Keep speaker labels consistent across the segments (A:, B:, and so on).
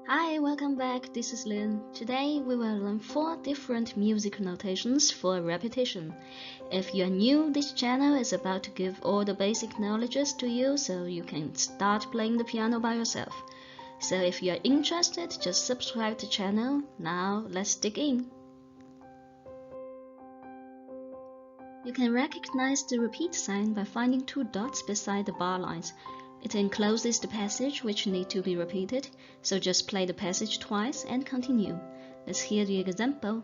A: Hi, welcome back. This is Lynn. Today we will learn 4 different music notations for repetition. If you're new, this channel is about to give all the basic knowledges to you so you can start playing the piano by yourself. So if you're interested, just subscribe to the channel. Now let's dig in. You can recognize the repeat sign by finding 2 dots beside the bar lines. It encloses the passage which need to be repeated, so just play the passage twice and continue. Let's hear the example.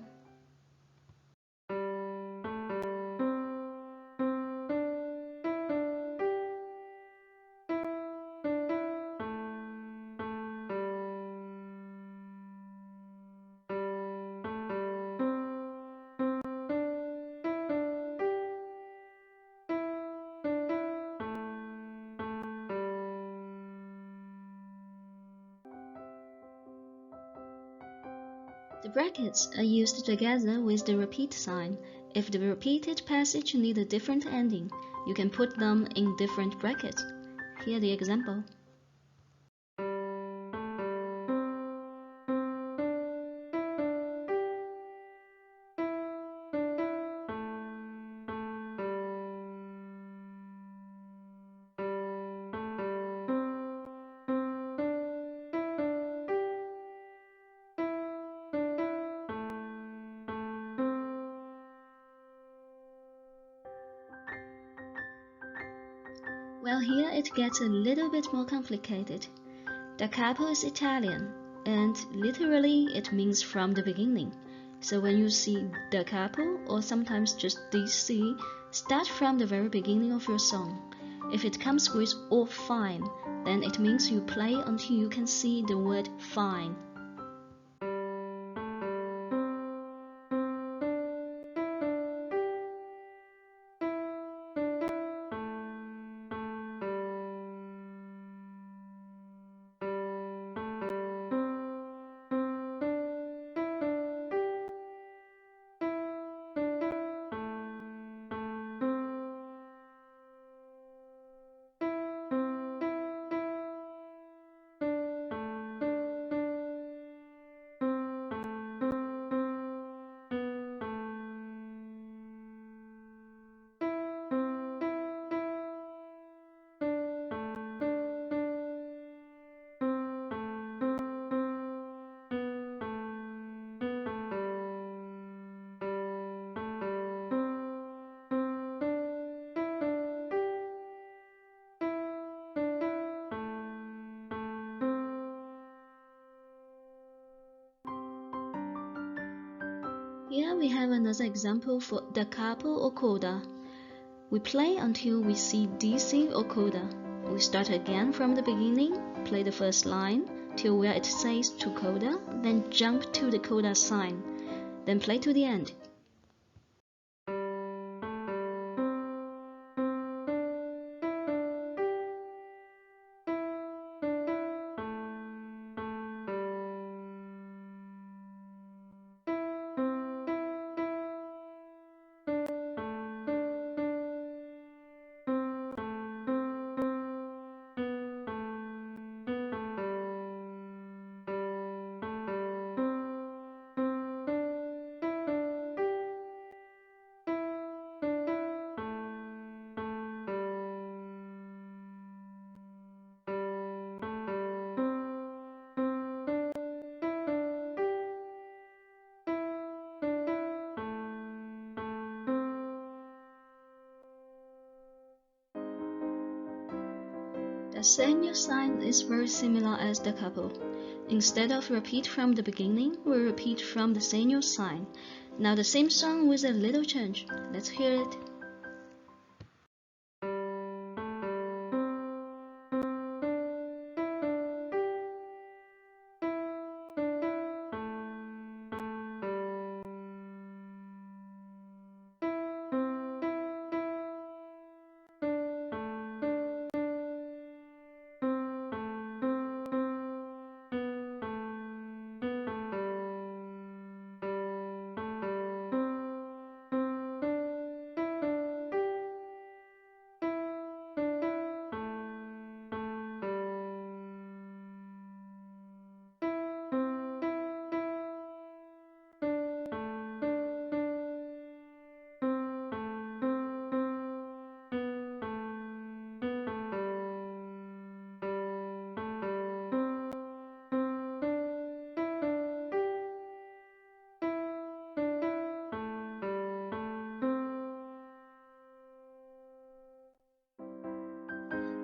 A: The brackets are used together with the repeat sign. If the repeated passage needs a different ending, you can put them in different brackets. Here the example. Well, here it gets a little bit more complicated. Da capo is Italian, and literally it means from the beginning. So when you see da capo, or sometimes just d.c, start from the very beginning of your song. If it comes with or fine, then it means you play until you can see the word fine. Here we have another example for da capo or coda. We play until we see d.c or coda. We start again from the beginning, play the first line till where it says to coda, then jump to the coda sign, then play to the end. The Segno sign is very similar as the Capo. Instead of repeat from the beginning, we repeat from the Segno sign. Now the same song with a little change. Let's hear it.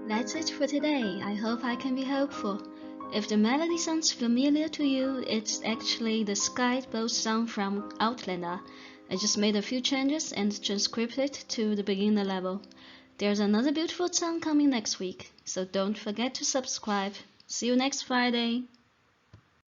A: That's it for today. I hope I can be helpful. If the melody sounds familiar to you, it's actually the Skyboat song from Outlander. I just made a few changes and transcribed it to the beginner level. There's another beautiful song coming next week, so don't forget to subscribe. See you next Friday.